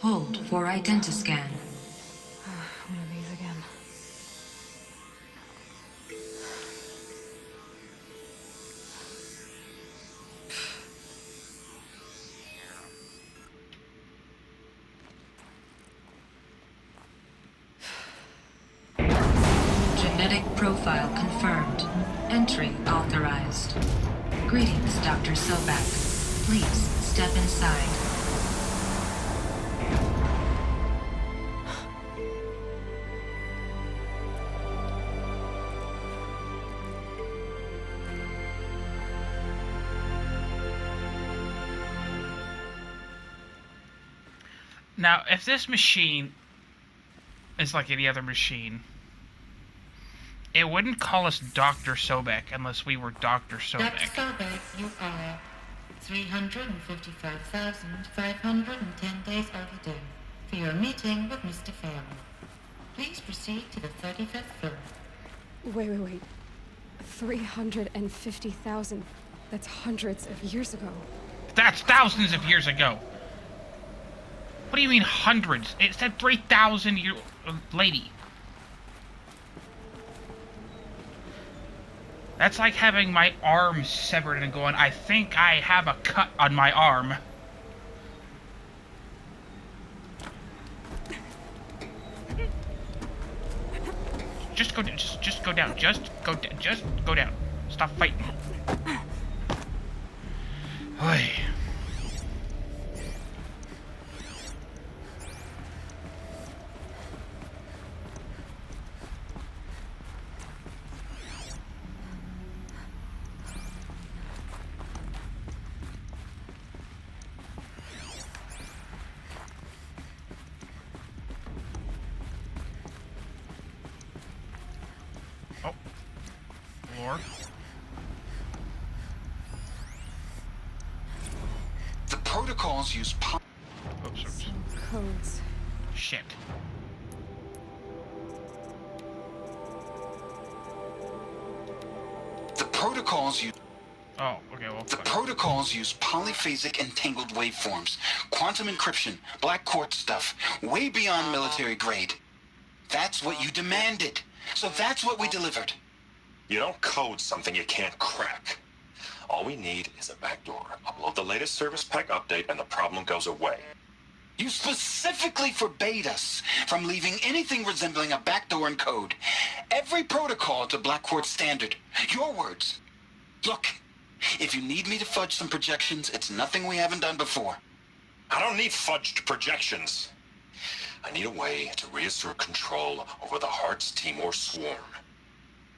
Hold for identiscan. One of these again. Genetic profile confirmed. Entry authorized. Greetings, Dr. Sobek. Please step inside. Now, if this machine is like any other machine, it wouldn't call us Dr. Sobek unless we were Dr. Sobek. Dr. Sobek, you are 355,510 days overdue for your meeting with Mr. Farrell. Please proceed to the 35th floor. Wait. 350,000. That's hundreds of years ago. That's thousands of years ago. What do you mean hundreds? It said 3,000 year lady. That's like having my arm severed and going, I think I have a cut on my arm. Just go down. Just go down. Just go down. Stop fighting. Oy. Oh. Lord. The protocols use Oops. Some codes. Shit. the protocols use Oh, okay, well, The fuck. protocols use polyphasic entangled waveforms, quantum encryption, black quartz stuff, way beyond military grade. That's what you demanded. So that's what we delivered. You don't code something you can't crack. All we need is a backdoor. Upload the latest service pack update and the problem goes away. You specifically forbade us from leaving anything resembling a backdoor in code. Every protocol to black quartz standard. Your words. Look, if you need me to fudge some projections, it's nothing we haven't done before. I don't need fudged projections. I need a way to reassert control over the Hearts Timor swarm.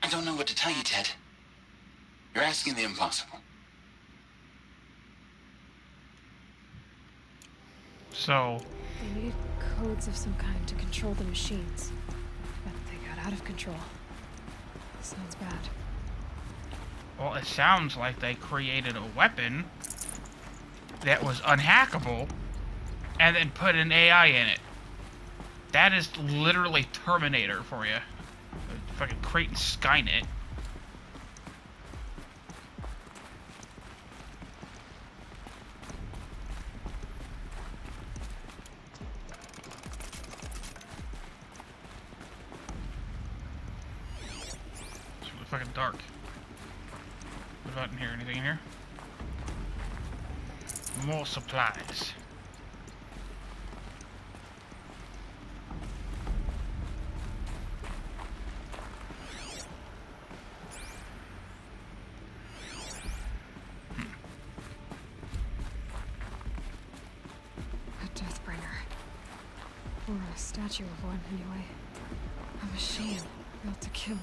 I don't know what to tell you, Ted. You're asking the impossible. So, They needed codes of some kind to control the machines. But they got out of control. Sounds bad. well, it sounds like they created a weapon that was unhackable and then put an AI in it. That is literally Terminator for you. Fucking creating Skynet. It's really fucking dark. What about in here? Anything in here? More supplies. A Deathbringer. Or a statue of one, anyway. A machine built to kill.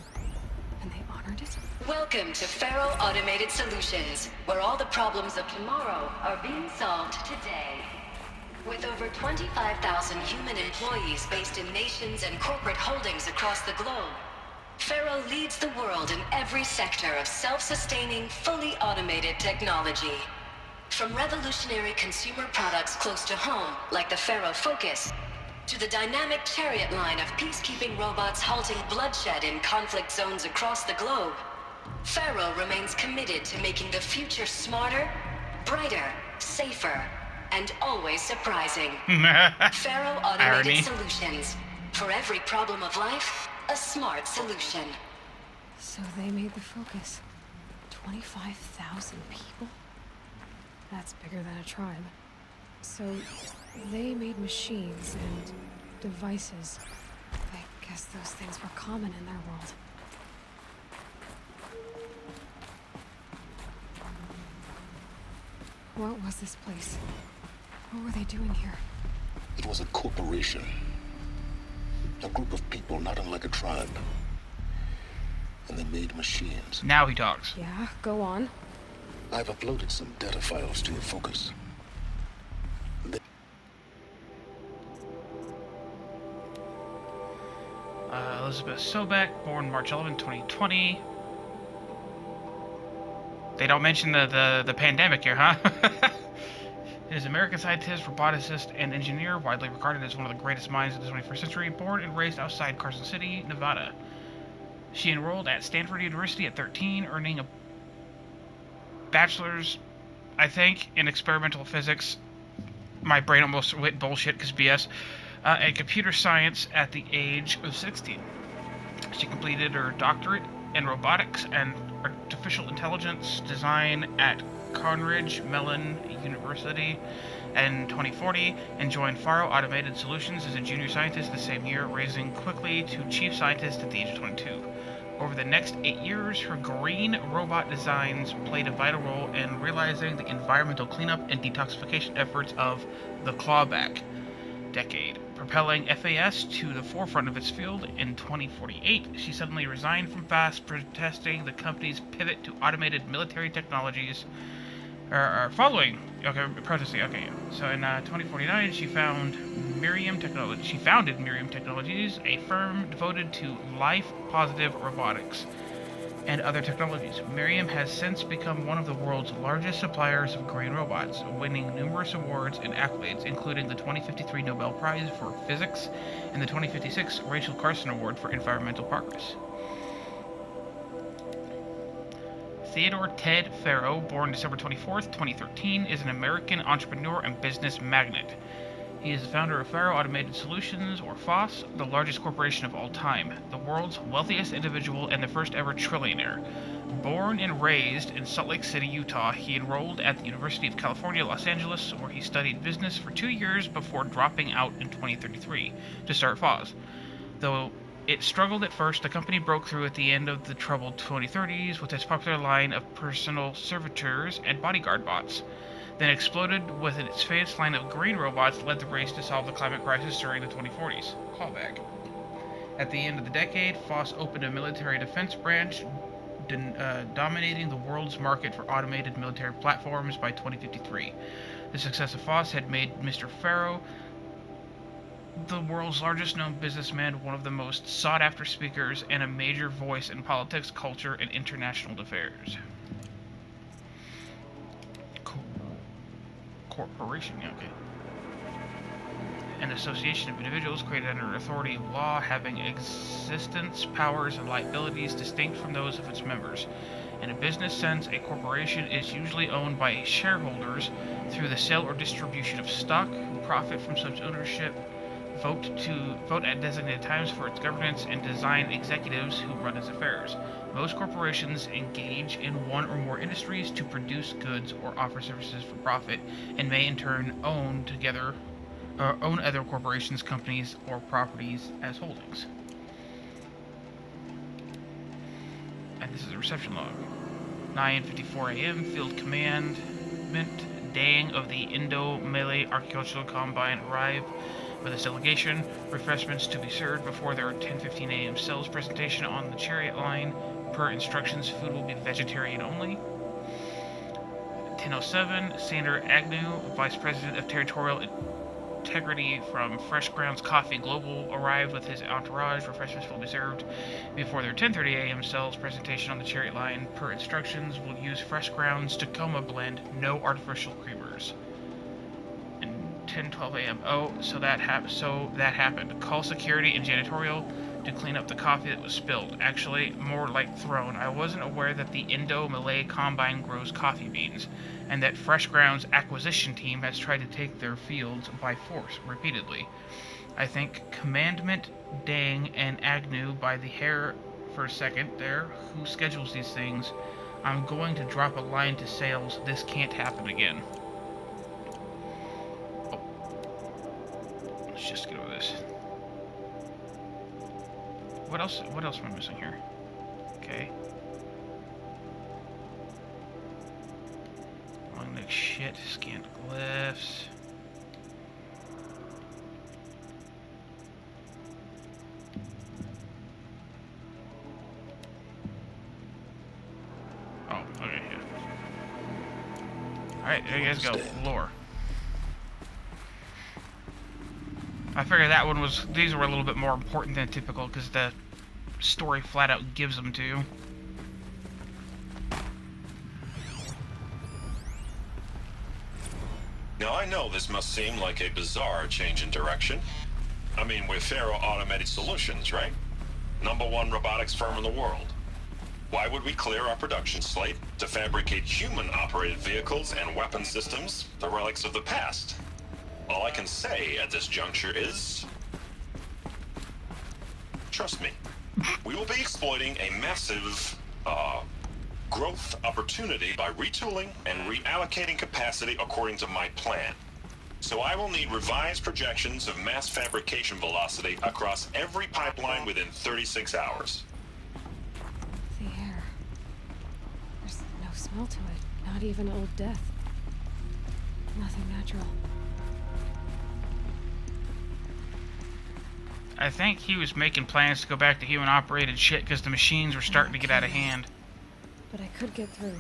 And they honored it? Welcome to Faro Automated Solutions, where all the problems of tomorrow are being solved today. With over 25,000 human employees based in nations and corporate holdings across the globe, Faro leads the world in every sector of self-sustaining, fully automated technology. From revolutionary consumer products close to home, like the Faro Focus, to the dynamic chariot line of peacekeeping robots halting bloodshed in conflict zones across the globe, Faro remains committed to making the future smarter, brighter, safer, and always surprising. Faro Irony. Automated Solutions. For every problem of life, a smart solution. So they made the focus. 25,000 people? That's bigger than a tribe. So they made machines and devices. I guess those things were common in their world. What was this place? What were they doing here? It was a corporation. A group of people not unlike a tribe. And they made machines. Now he talks. Yeah, go on. I've uploaded some data files to your focus. Elizabeth Sobek, born March 11, 2020. They don't mention the pandemic here, huh? Is an American scientist, roboticist, and engineer, widely regarded as one of the greatest minds of the 21st century, born and raised outside Carson City, Nevada. She enrolled at Stanford University at 13, earning a bachelor's, I think, in experimental physics. My brain almost went bullshit because BS. And computer science at the age of 16. She completed her doctorate in robotics and artificial intelligence design at Carnegie Mellon University in 2040 and joined Faro Automated Solutions as a junior scientist the same year, rising quickly to chief scientist at the age of 22. Over the next 8 years, her green robot designs played a vital role in realizing the environmental cleanup and detoxification efforts of the clawback decade, propelling FAS to the forefront of its field. In 2048, she suddenly resigned from FAST, protesting the company's pivot to automated military technologies. Protesting. Okay. So in 2049, she founded Miriam Technologies, a firm devoted to life-positive robotics and other technologies. Miriam has since become one of the world's largest suppliers of green robots, winning numerous awards and accolades, including the 2053 Nobel Prize for Physics and the 2056 Rachel Carson Award for Environmental Progress. Theodore Ted Faro, born December 24th, 2013, is an American entrepreneur and business magnate. He is the founder of Faro Automated Solutions, or FOSS, the largest corporation of all time, the world's wealthiest individual, and the first ever trillionaire. Born and raised in Salt Lake City, Utah, he enrolled at the University of California, Los Angeles, where he studied business for 2 years before dropping out in 2033 to start FOSS. Though it struggled at first, the company broke through at the end of the troubled 2030s with its popular line of personal servitors and bodyguard bots. Then exploded with its famous line of green robots led the race to solve the climate crisis during the 2040s. Callback. At the end of the decade, FOSS opened a military defense branch, dominating the world's market for automated military platforms by 2053. The success of FOSS had made Mr. Faro the world's largest known businessman, one of the most sought-after speakers, and a major voice in politics, culture, and international affairs. Corporation, okay. An association of individuals created under authority of law, having existence, powers, and liabilities distinct from those of its members. In a business sense, a corporation is usually owned by shareholders through the sale or distribution of stock, who profit from such ownership, vote at designated times for its governance, and design executives who run its affairs. Most corporations engage in one or more industries to produce goods or offer services for profit, and may in turn own other corporations, companies, or properties as holdings. And this is a reception log. 9:54 a.m. Field Commandment Dang of the Indo-Malay Agricultural Combine arrive with its delegation. Refreshments to be served before their 10:15 a.m. sales presentation on the Chariot line. Per instructions, food will be vegetarian only. 10:07, Sander Agnew, Vice President of Territorial Integrity from Fresh Grounds Coffee Global, arrived with his entourage. Refreshments will be served before their 10:30 a.m. sales presentation on the Chariot line. Per instructions, will use Fresh Grounds Tacoma blend, no artificial creamers. 10:12 a.m. So that happened. Call security and janitorial to clean up the coffee that was spilled. Actually, more like thrown. I wasn't aware that the Indo-Malay Combine grows coffee beans, and that Fresh Grounds acquisition team has tried to take their fields by force repeatedly. I think Commandment, Dang, and Agnew by the hair for a second there. Who schedules these things? I'm going to drop a line to sales. This can't happen again. Oh. Let's just get over this. What else am I missing here? Okay. Long neck shit, scanned glyphs. Oh, okay, yeah. Alright, there you guys go. Lore. I figured that one was, these were a little bit more important than typical because the story flat out gives them to you. Now I know this must seem like a bizarre change in direction. I mean, we're Faro Automated Solutions, right? #1 robotics firm in the world. Why would we clear our production slate to fabricate human-operated vehicles and weapon systems, the relics of the past? All I can say at this juncture is... trust me. We will be exploiting a massive, growth opportunity by retooling and reallocating capacity according to my plan. So I will need revised projections of mass fabrication velocity across every pipeline within 36 hours. The air. There's no smell to it. Not even old death. Nothing natural. I think he was making plans to go back to human-operated shit because the machines were starting to get out of hand. But I could get through.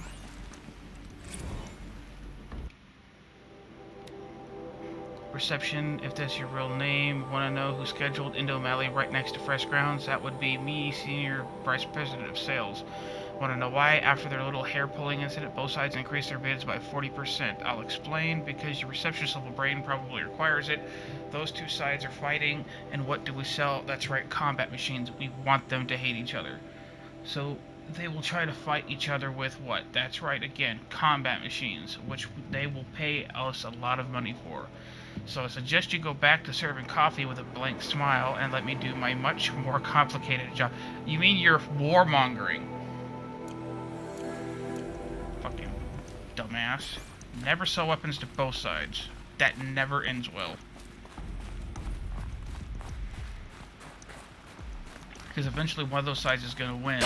Reception, if that's your real name. Want to know who scheduled Indo-Malay right next to Fresh Grounds? That would be me, Senior Vice President of Sales. Want to know why? After their little hair-pulling incident, both sides increased their bids by 40%. I'll explain, because your receptionist-level brain probably requires it. Those two sides are fighting, and what do we sell? That's right, combat machines. We want them to hate each other. So they will try to fight each other with what? That's right, again, combat machines, which they will pay us a lot of money for. So I suggest you go back to serving coffee with a blank smile and let me do my much more complicated job. You mean you're warmongering? Fucking dumbass. Never sell weapons to both sides. That never ends well. Because eventually one of those sides is going to win.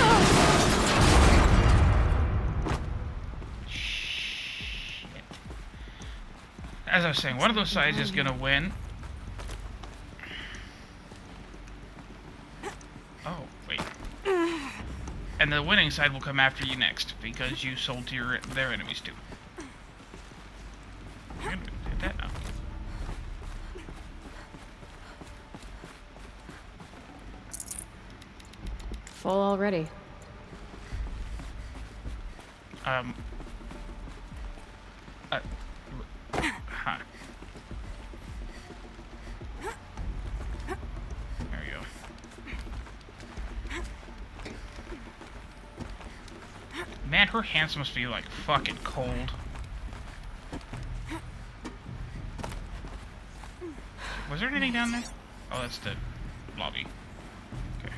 Shit. As I was saying, one of those sides is going to win. Oh, wait. And the winning side will come after you next, because you sold to their enemies too. I'm gonna hit that now. Full already. Huh. There we go. Man, her hands must be like fucking cold. Was there anything down there? Oh, that's the lobby. Okay.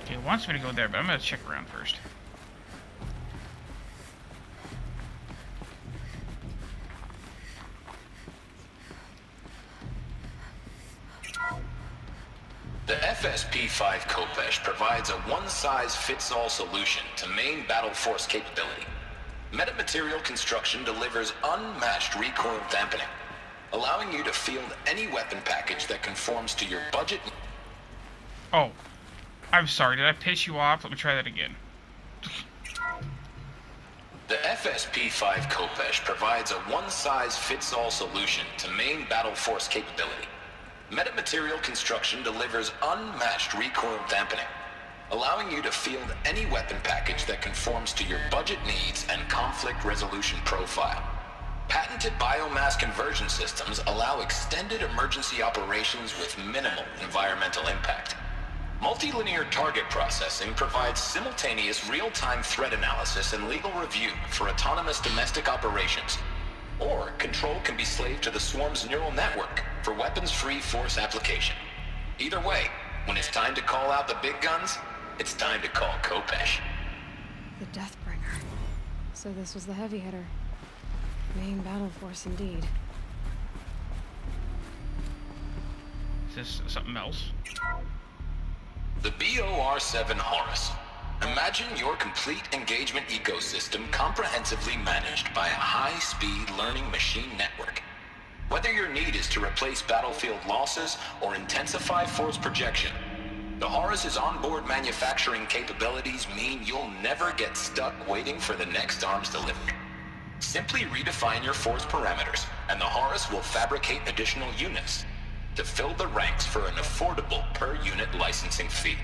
Okay, it wants me to go there, but I'm gonna check around first. The FSP-5 Kopesh provides a one-size-fits-all solution to main battle force capability. Metamaterial construction delivers unmatched recoil dampening, allowing you to field any weapon package that conforms to your budget. Oh, I'm sorry, did I piss you off? Let me try that again. The FSP-5 Kopesh provides a one-size-fits-all solution to main battle force capability. Metamaterial construction delivers unmatched recoil dampening, allowing you to field any weapon package that conforms to your budget needs and conflict resolution profile. Patented biomass conversion systems allow extended emergency operations with minimal environmental impact. Multilinear target processing provides simultaneous real-time threat analysis and legal review for autonomous domestic operations. Or control can be slaved to the swarm's neural network for weapons-free force application. Either way, when it's time to call out the big guns, it's time to call Kopesh. The Deathbringer. So this was the heavy hitter. Main battle force indeed. Is this something else? The BOR-7 Horus. Imagine your complete engagement ecosystem comprehensively managed by a high-speed learning machine network. Whether your need is to replace battlefield losses or intensify force projection, the Horus's onboard manufacturing capabilities mean you'll never get stuck waiting for the next arms delivery. Simply redefine your force parameters, and the Horus will fabricate additional units to fill the ranks for an affordable per-unit licensing fee.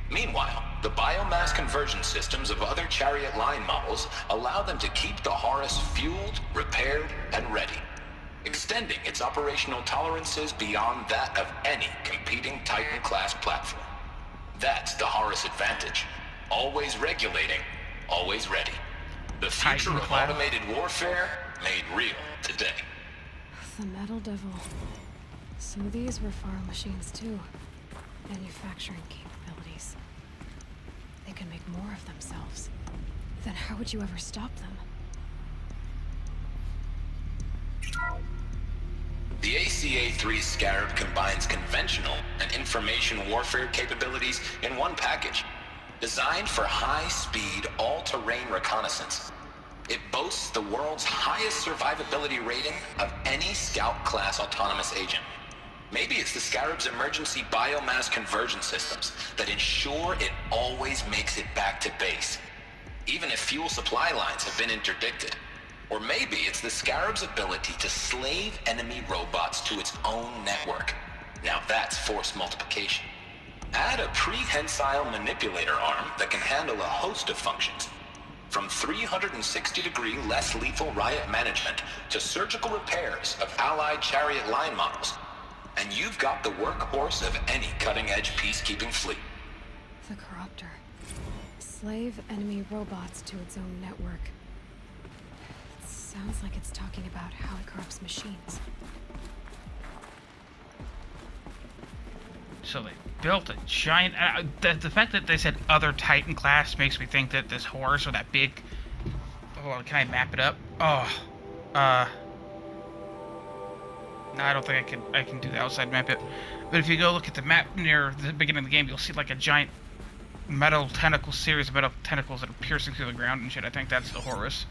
Meanwhile, the biomass conversion systems of other Chariot line models allow them to keep the Horus fueled, repaired, and ready, extending its operational tolerances beyond that of any competing Titan-class platform. That's the Horus advantage. Always regulating, always ready. The future of automated warfare made real today. The Metal Devil. So these were Faro machines too. Manufacturing capabilities. They can make more of themselves. Then how would you ever stop them? The ACA-3 Scarab combines conventional and information warfare capabilities in one package. Designed for high-speed, all-terrain reconnaissance, it boasts the world's highest survivability rating of any Scout-class autonomous agent. Maybe it's the Scarab's emergency biomass conversion systems that ensure it always makes it back to base, even if fuel supply lines have been interdicted. Or maybe it's the Scarab's ability to slave enemy robots to its own network. Now that's force multiplication. Add a prehensile manipulator arm that can handle a host of functions, from 360-degree less lethal riot management to surgical repairs of allied Chariot line models, and you've got the workhorse of any cutting-edge peacekeeping fleet. The Corruptor. Slave enemy robots to its own network. It sounds like it's talking about how it corrupts machines. So they built a giant... the fact that they said other Titan class makes me think that this Horus or that big... Hold on, can I map it up? Oh. No, I don't think I can do the outside map it. But if you go look at the map near the beginning of the game, you'll see like a giant metal tentacle series of metal tentacles that are piercing through the ground and shit. I think that's the Horus.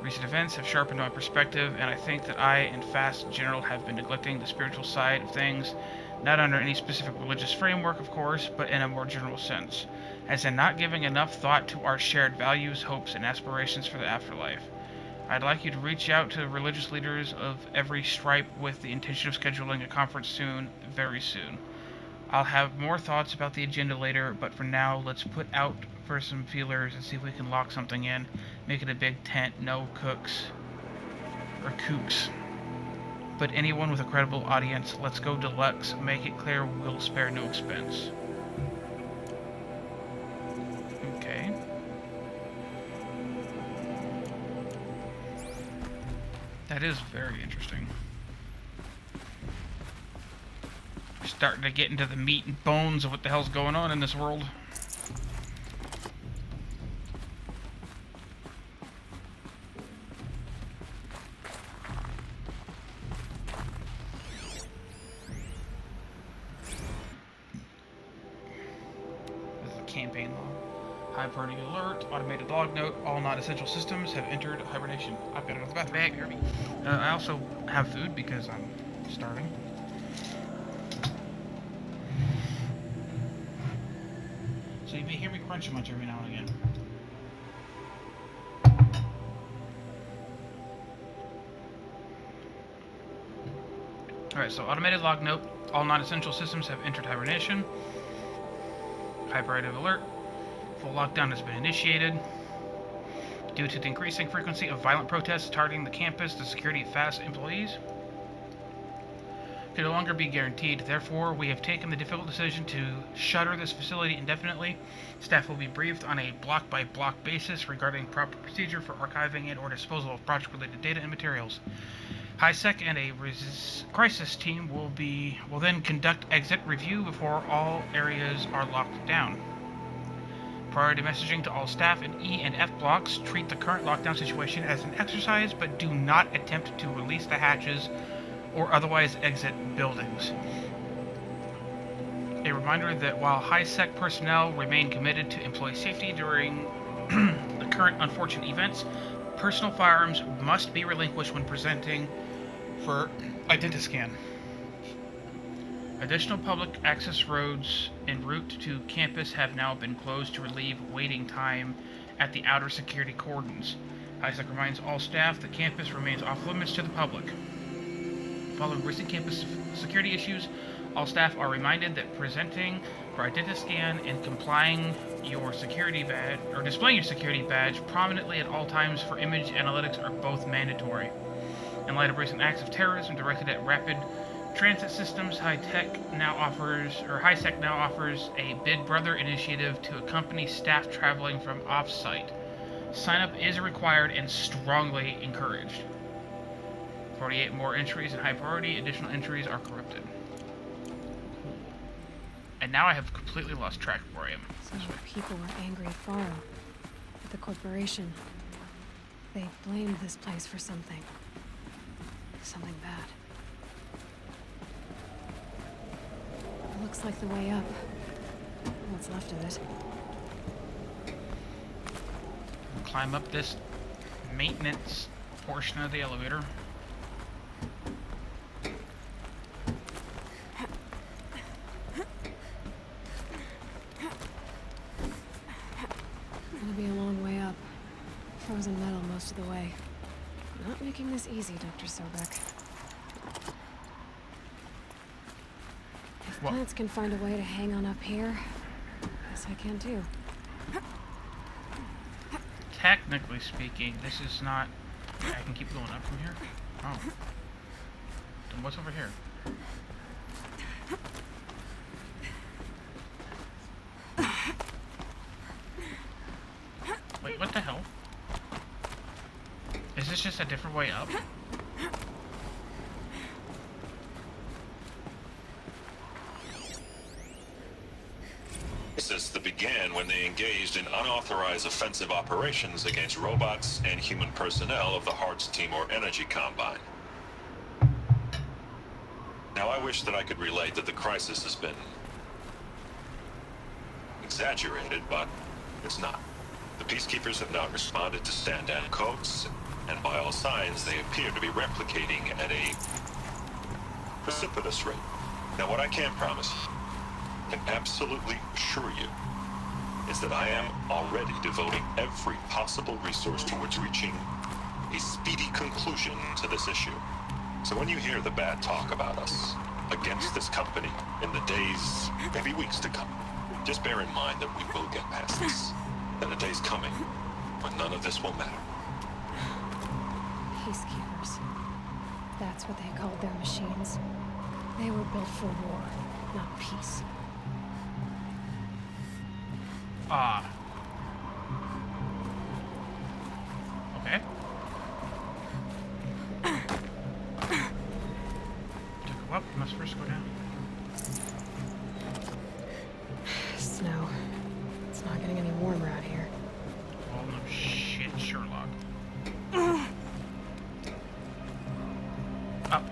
Recent events have sharpened my perspective, and I think that I and FAST in general have been neglecting the spiritual side of things, not under any specific religious framework, of course, but in a more general sense, as in not giving enough thought to our shared values, hopes, and aspirations for the afterlife. I'd like you to reach out to religious leaders of every stripe with the intention of scheduling a conference soon, very soon. I'll have more thoughts about the agenda later, but for now, let's put out for some feelers and see if we can lock something in. Make it a big tent, no cooks or kooks. But anyone with a credible audience, let's go deluxe. Make it clear we'll spare no expense. Okay. That is very interesting. We're starting to get into the meat and bones of what the hell's going on in this world. Campaign log. High party alert. Automated log note. All non-essential systems have entered hibernation. I've got to go to the bathroom. Back, hear me. I also have food because I'm starving. So you may hear me crunch a bunch every now and again. Alright, so automated log note. All non-essential systems have entered hibernation. High priority alert. Full lockdown has been initiated. Due to the increasing frequency of violent protests targeting the campus, the security of FAST employees can no longer be guaranteed. Therefore, we have taken the difficult decision to shutter this facility indefinitely. Staff will be briefed on a block-by-block basis regarding proper procedure for archiving and or disposal of project-related data and materials. HiSec and a crisis team will then conduct exit review before all areas are locked down. Priority messaging to all staff in E and F blocks: treat the current lockdown situation as an exercise, but do not attempt to release the hatches or otherwise exit buildings. A reminder that while HiSec personnel remain committed to employee safety during the current unfortunate events, personal firearms must be relinquished when presenting for Identiscan. Additional public access roads en route to campus have now been closed to relieve waiting time at the outer security cordons. HiSec reminds all staff that campus remains off limits to the public. Following recent campus security issues, all staff are reminded that presenting for Identiscan and displaying your security badge prominently at all times for image analytics are both mandatory. In light of recent acts of terrorism directed at rapid transit systems, HiSec now offers a Bid Brother initiative to accompany staff traveling from off-site. Sign-up is required and strongly encouraged. 48 more entries in high priority. Additional entries are corrupted. Cool. And now I have completely lost track of where I am. So people were angry at Faro, at the corporation. They blamed this place for something. Something bad. It looks like the way up. What's left of it. Climb up this maintenance portion of the elevator. It'll be a long way up. Frozen metal most of the way. Not making this easy, Dr. Sobek. If plants can find a way to hang on up here, guess I can too. Technically speaking, this is not... I can keep going up from here? Oh. Then what's over here? Wait, what the hell? Is this just a different way up? This began when they engaged in unauthorized offensive operations against robots and human personnel of the Hearts Timor Energy Combine. Now, I wish that I could relate that the crisis has been exaggerated, but it's not. The Peacekeepers have not responded to stand-down codes, and by all signs, they appear to be replicating at a precipitous rate. Now, what I can promise, can absolutely assure you, is that I am already devoting every possible resource towards reaching a speedy conclusion to this issue. So when you hear the bad talk about us against this company in the days, maybe weeks to come, just bear in mind that we will get past this. And the day's coming when none of this will matter. Peacekeepers. That's what they called their machines. They were built for war, not peace. Okay. To go up, must first go down. Snow. It's not getting any warmer out here. Oh no shit, Sherlock. Up.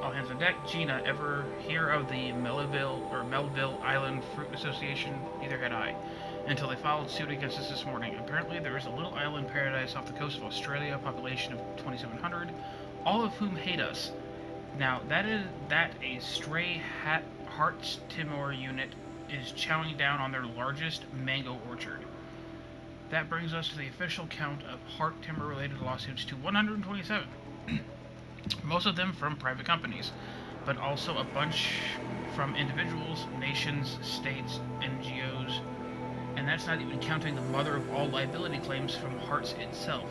All hands on deck. Gina, ever hear of the Melville Island Fruit Association? Neither had I, until they filed suit against us this morning. Apparently, there is a little island paradise off the coast of Australia, population of 2,700, all of whom hate us. Now, that a stray Hearts Timor unit is chowing down on their largest mango orchard. That brings us to the official count of Hart Timber-related lawsuits to 127. Most of them from private companies, but also a bunch from individuals, nations, states, NGOs, and that's not even counting the mother of all liability claims from Hart's itself.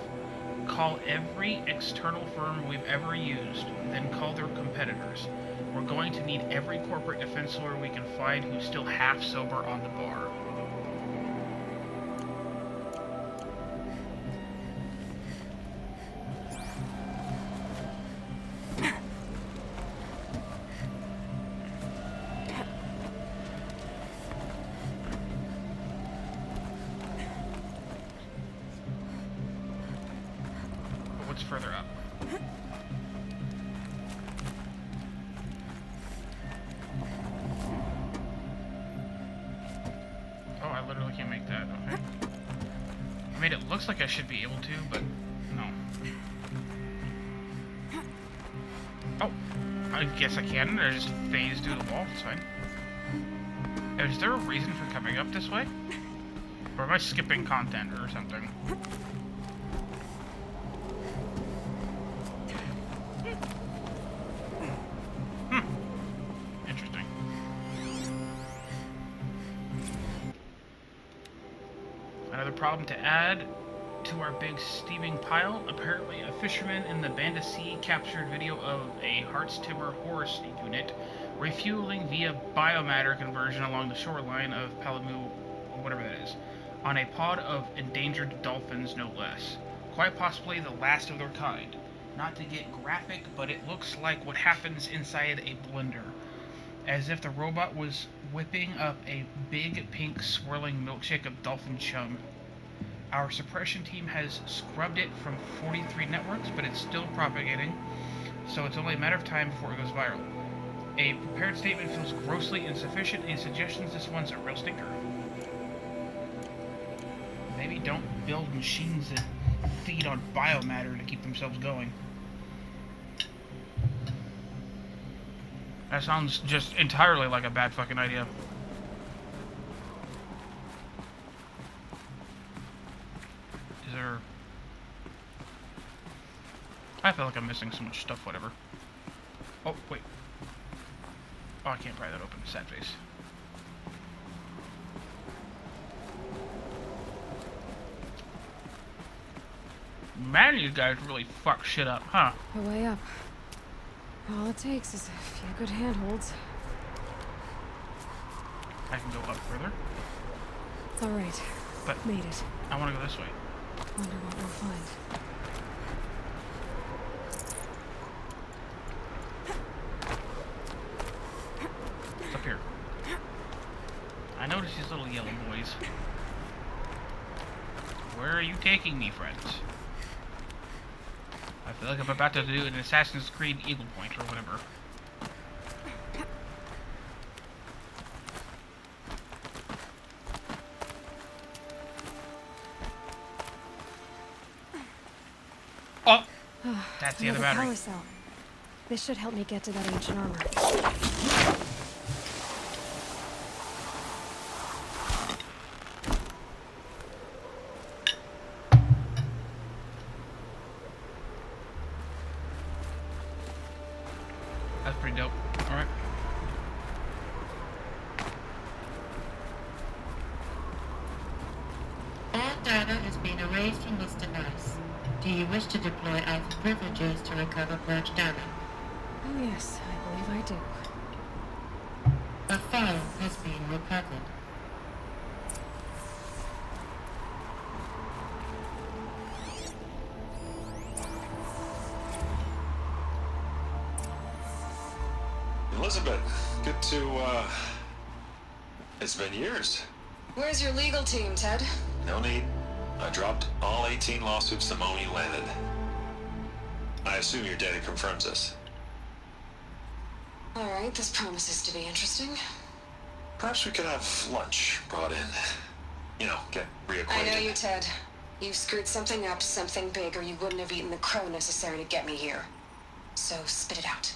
Call every external firm we've ever used, then call their competitors. We're going to need every corporate defense lawyer we can find who's still half sober on the bar. What's further up? Oh, I literally can't make that. Okay. I mean, it looks like I should be able to, but no. Oh, I guess I can. I just phase through the wall. It's fine. Is there a reason for coming up this way? Or am I skipping content or something? Interesting. Another problem to add to our big steaming pile. Apparently, a fisherman in the Banda Sea captured video of a Hart's Timber horse unit refueling via biomatter conversion along the shoreline of Palamu, or whatever that is, on a pod of endangered dolphins, no less. Quite possibly the last of their kind. Not to get graphic, but it looks like what happens inside a blender. As if the robot was whipping up a big pink swirling milkshake of dolphin chum. Our suppression team has scrubbed it from 43 networks, but it's still propagating, so it's only a matter of time before it goes viral. A prepared statement feels grossly insufficient, and suggestions this one's a real stinker. Maybe don't build machines that feed on biomatter to keep themselves going. That sounds just entirely like a bad fucking idea. Is there... I feel like I'm missing so much stuff, whatever. Oh, wait. Oh, I can't pry that open. Sad face. Man, you guys really fuck shit up, huh? A way up. All it takes is a few good handholds. I can go up further. All right. But made it. I want to go this way. Wonder what we'll find. It's up here. I noticed these little yellow boys. Where are you taking me, friends? I feel like I'm about to do an Assassin's Creed Eagle Point or whatever. Oh! That's the other battery. Power cell. This should help me get to that ancient armor. That's pretty dope. Alright. All data has been erased from this device. Do you wish to deploy Alpha privileges to recover purged data? Oh yes, I believe I do. A file has been recovered. Elizabeth, good to, it's been years. Where's your legal team, Ted? No need. I dropped all 18 lawsuits the moment you landed. I assume your data confirms this. All right, this promises to be interesting. Perhaps we could have lunch brought in. You know, get reacquainted. I know you, Ted. You screwed something up, something big, or you wouldn't have eaten the crow necessary to get me here. So spit it out.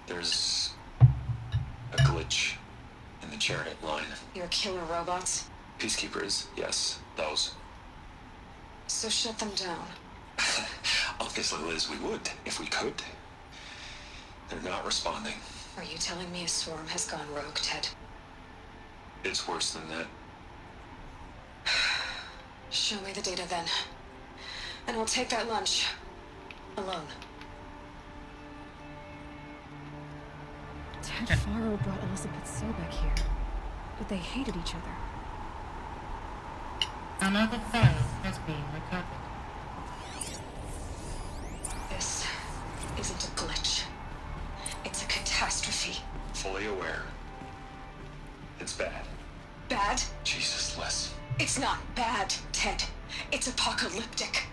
There's a glitch in the chariot line. You're killing robots? Peacekeepers, yes, those. So shut them down. Obviously, Liz, we would, if we could. They're not responding. Are you telling me a swarm has gone rogue, Ted? It's worse than that. Show me the data then. And I'll take that lunch. Alone. Ted Faro brought Elizabeth Sobek here. But they hated each other. Another file has been recovered. This isn't a glitch. It's a catastrophe. Fully aware. It's bad. Bad? Jesus, Liz. It's not bad, Ted. It's apocalyptic.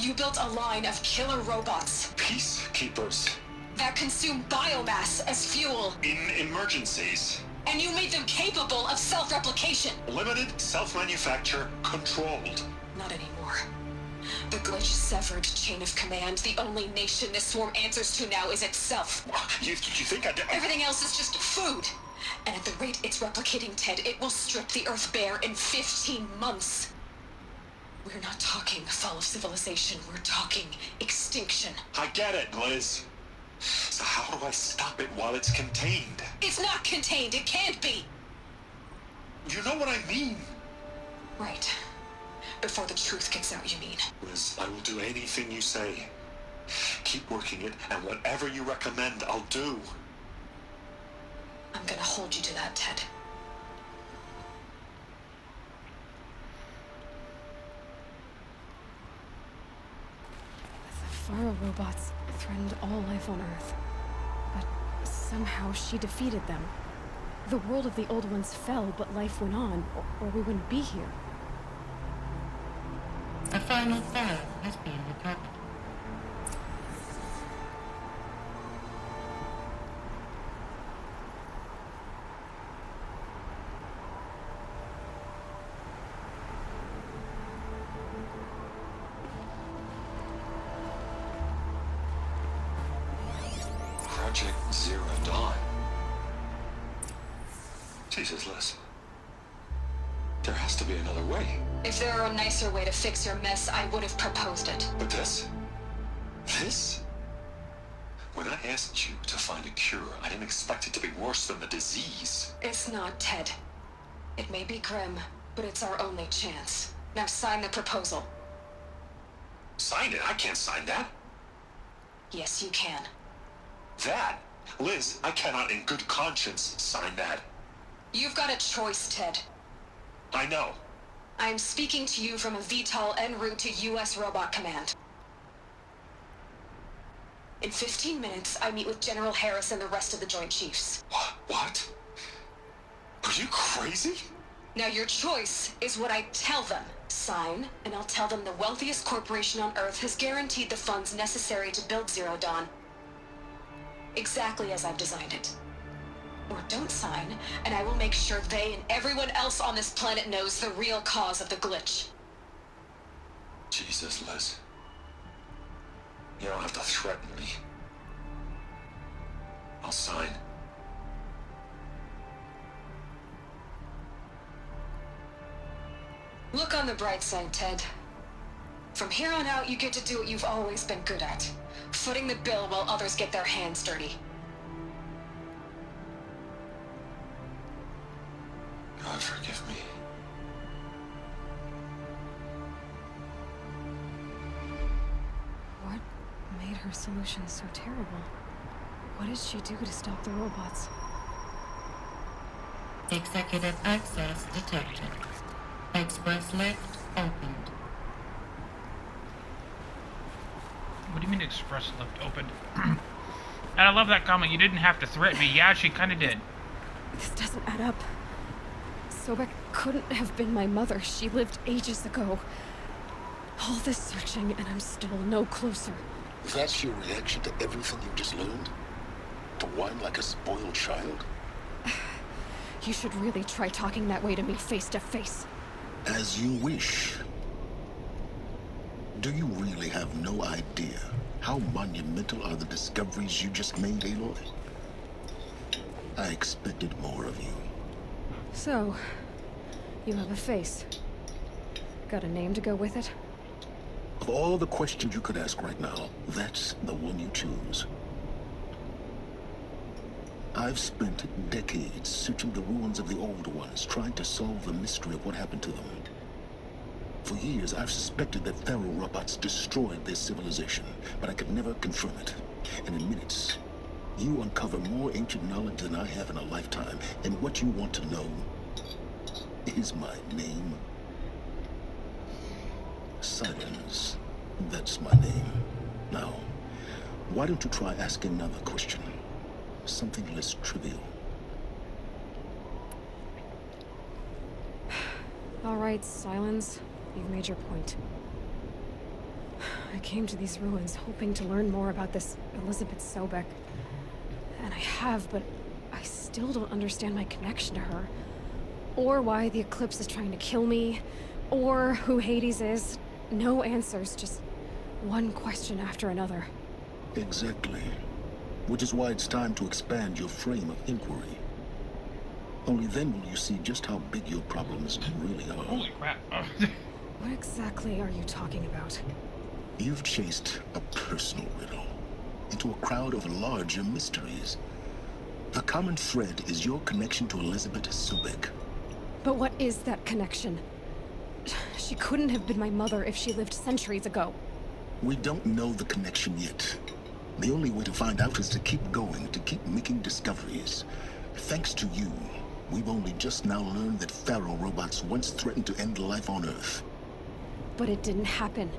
You built a line of killer robots Peacekeepers. that consume biomass as fuel, In emergencies. and you made them capable of self-replication. Limited, self-manufacture, controlled. Not anymore. The glitch severed chain of command. The only nation this swarm answers to now is itself. You think I did? Everything else is just food. And at the rate it's replicating, Ted, it will strip the Earth bare in 15 months. We're not talking fall of civilization. We're talking extinction. I get it, Liz. So how do I stop it while it's contained? It's not contained. It can't be. You know what I mean. Right. Before the truth gets out, you mean? Liz, I will do anything you say. Keep working it, and whatever you recommend, I'll do. I'm gonna hold you to that, Ted. The Faro robots threatened all life on Earth. But somehow she defeated them. The world of the old ones fell, but life went on, or we wouldn't be here. A final file has been recovered. Project Zero Dawn. Jesus, Liz. There has to be another way. If there were a nicer way to fix your mess, I would have proposed it. But this? This? When I asked you to find a cure, I didn't expect it to be worse than the disease. It's not, Ted. It may be grim, but it's our only chance. Now sign the proposal. Sign it? I can't sign that. Yes, you can. That? Liz, I cannot in good conscience sign that. You've got a choice, Ted. I know. I am speaking to you from a VTOL en route to U.S. Robot Command. In 15 minutes, I meet with General Harris and the rest of the Joint Chiefs. What? Are you crazy? Now your choice is what I tell them. Sign, and I'll tell them the wealthiest corporation on Earth has guaranteed the funds necessary to build Zero Dawn. Exactly as I've designed it. Or don't sign, and I will make sure they and everyone else on this planet knows the real cause of the glitch. Jesus, Liz. You don't have to threaten me. I'll sign. Look on the bright side, Ted. From here on out, you get to do what you've always been good at. Footing the bill while others get their hands dirty. God forgive me. What made her solution so terrible? What did she do to stop the robots? Executive access detected. Express lift opened. What do you mean express lift opened? And I love that comment. You didn't have to threaten me. Yeah, she kind of did. This doesn't add up. Sobek couldn't have been my mother. She lived ages ago. All this searching, and I'm still no closer. That's your reaction to everything you just learned? To whine like a spoiled child? You should really try talking that way to me face to face. As you wish. Do you really have no idea how monumental are the discoveries you just made, Aloy? I expected more of you. So, You have a face. Got a name to go with it? Of all the questions you could ask right now, that's the one you choose. I've spent decades searching the ruins of the old ones, trying to solve the mystery of what happened to them. For years, I've suspected that Pharaoh robots destroyed their civilization, but I could never confirm it. And in minutes, you uncover more ancient knowledge than I have in a lifetime. And what you want to know is my name. Silence. That's my name. Now, why don't you try asking another question? Something less trivial. All right, Silence. You've made your point. I came to these ruins hoping to learn more about this Elizabeth Sobek. And I have, but I still don't understand my connection to her. Or why the Eclipse is trying to kill me. Or who Hades is. No answers, just one question after another. Exactly. Which is why it's time to expand your frame of inquiry. Only then will you see just how big your problems really are. Holy crap. What exactly are you talking about? You've chased a personal riddle into a crowd of larger mysteries. The common thread is your connection to Elizabeth Sobek. But what is that connection? She couldn't have been my mother if she lived centuries ago. We don't know the connection yet. The only way to find out is to keep going, to keep making discoveries. Thanks to you, we've only just now learned that Pharaoh robots once threatened to end life on Earth. But it didn't happen.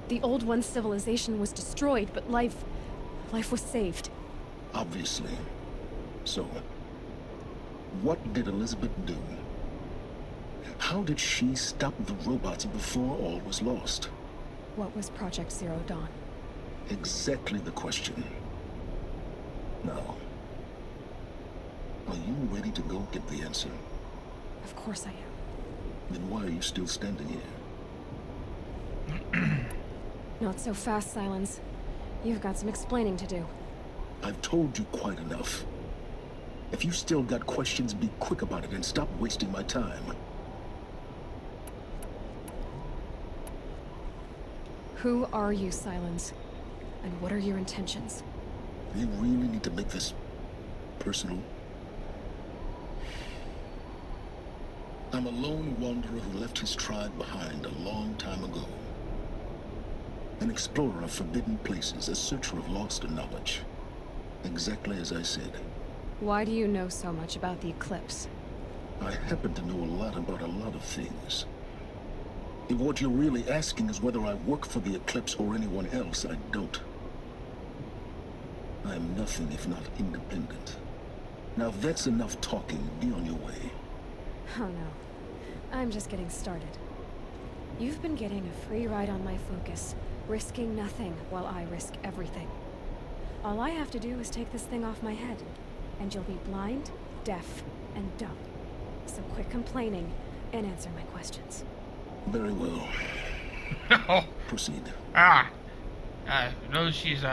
The Old One's civilization was destroyed, but life was saved. Obviously. So, what did Elizabeth do? How did she stop the robots before all was lost? What was Project Zero Dawn? Exactly the question. Now, are you ready to go get the answer? Of course I am. Then why are you still standing here? Not so fast, Silence. You've got some explaining to do. I've told you quite enough. If you still got questions, be quick about it and stop wasting my time. Who are you, Silence? And what are your intentions? You really need to make this personal? I'm a lone wanderer who left his tribe behind a long time ago. An explorer of forbidden places, a searcher of lost knowledge. Exactly as I said. Why do you know so much about the Eclipse? I happen to know a lot about a lot of things. If what you're really asking is whether I work for the Eclipse or anyone else, I don't. I am nothing if not independent. Now if that's enough talking, be on your way. Oh no. I'm just getting started. You've been getting a free ride on my focus, risking nothing while I risk everything. All I have to do is take this thing off my head, and you'll be blind, deaf, and dumb. So quit complaining and answer my questions. Very well. Oh. Proceed. No, she's,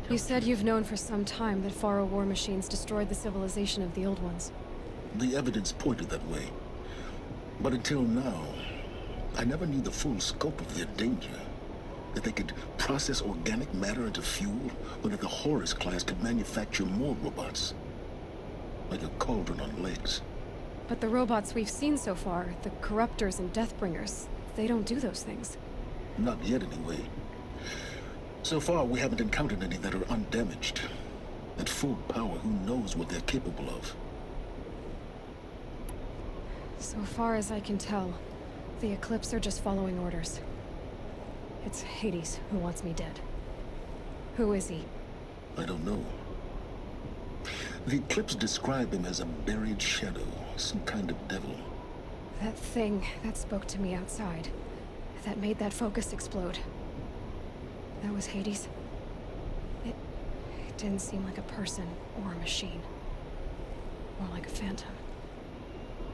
You said you've known for some time that Pharaoh war machines destroyed the civilization of the Old Ones. The evidence pointed that way. But until now, I never knew the full scope of their danger. That they could process organic matter into fuel, or that the Horus class could manufacture more robots. Like a cauldron on legs. But the robots we've seen so far, the Corruptors and Deathbringers, they don't do those things. Not yet, anyway. So far, we haven't encountered any that are undamaged. At full power, who knows what they're capable of? So far as I can tell, the Eclipse are just following orders. It's Hades who wants me dead. Who is he? I don't know. The Eclipse describe him as a buried shadow, some kind of devil. That thing that spoke to me outside, that made that focus explode. That was Hades. It didn't seem like a person or a machine. More like a phantom.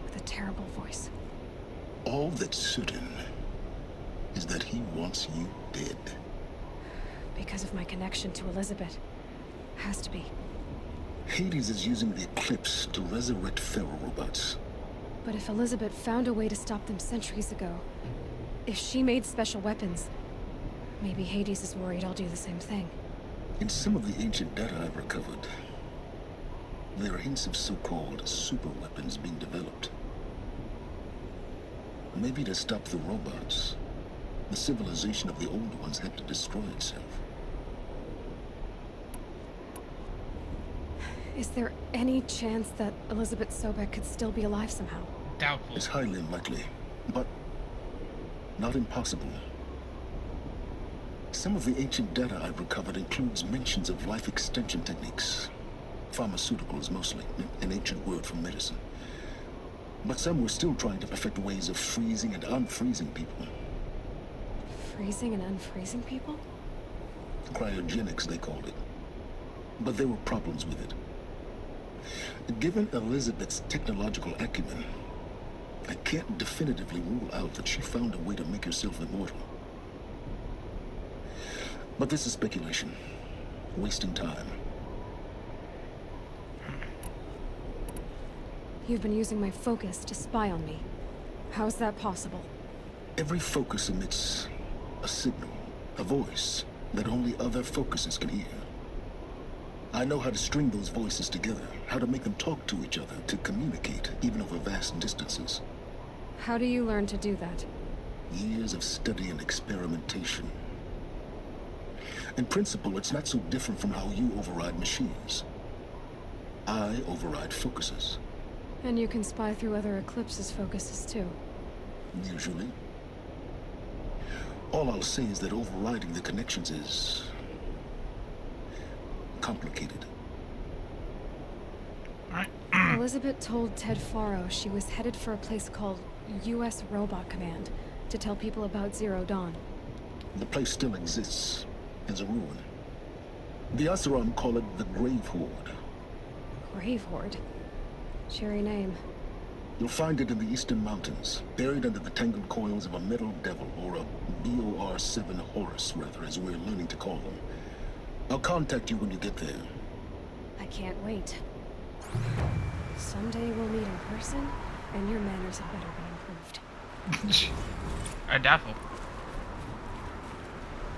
With a terrible voice. All that's certain is that he wants you dead. Because of my connection to Elizabeth. Has to be. Hades is using the eclipse to resurrect feral robots. But if Elizabeth found a way to stop them centuries ago, if she made special weapons, maybe Hades is worried I'll do the same thing. In some of the ancient data I've recovered, there are hints of so-called super weapons being developed. Maybe to stop the robots, the civilization of the old ones had to destroy itself. Is there any chance that Elizabeth Sobek could still be alive somehow? Doubtful. It's highly unlikely, but not impossible. Some of the ancient data I've recovered includes mentions of life extension techniques. Pharmaceuticals mostly, an ancient word for medicine. But some were still trying to perfect ways of freezing and unfreezing people. Freezing and unfreezing people? Cryogenics, they called it. But there were problems with it. Given Elizabeth's technological acumen, I can't definitively rule out that she found a way to make herself immortal. But this is speculation. Wasting time. You've been using my focus to spy on me. How's that possible? Every focus emits a signal, a voice, that only other focuses can hear. I know how to string those voices together, how to make them talk to each other, to communicate, even over vast distances. How do you learn to do that? Years of study and experimentation. In principle, it's not so different from how you override machines. I override focuses. And you can spy through other Eclipse's focuses too. Usually. All I'll say is that overriding the connections is complicated. Elizabeth told Ted Faro she was headed for a place called U.S. Robot Command to tell people about Zero Dawn. The place still exists as a ruin. The Asaram call it the Grave Horde. Grave Horde? Cheery name. You'll find it in the Eastern Mountains, buried under the tangled coils of a metal devil, or a BOR-7 Horus, rather, as we're learning to call them. I'll contact you when you get there. I can't wait. Someday we'll meet in person, and your manners had better be improved. I doubtful.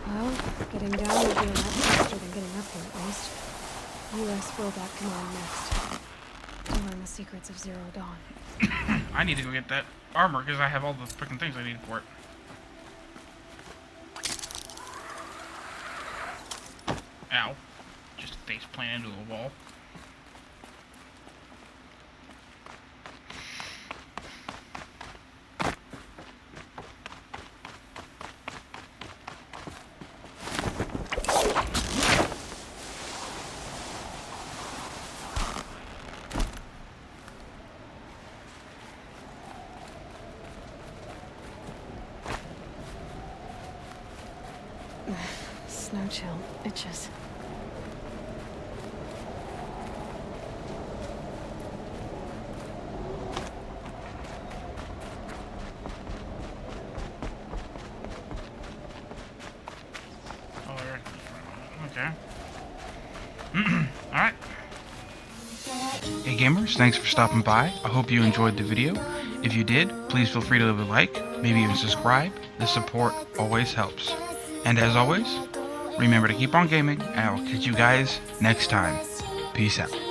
Well, getting down would be a lot faster than getting up here, at least. U.S. Robot Command next. To learn the secrets of Zero Dawn. I need to go get that armor because I have all the freaking things I need for it. Ow. Just face plant into a wall. Snow chill itches. Oh, okay. Alright. Hey gamers, thanks for stopping by. I hope you enjoyed the video. If you did, please feel free to leave a like, maybe even subscribe. The support always helps. And as always, remember to keep on gaming, and I will catch you guys next time. Peace out.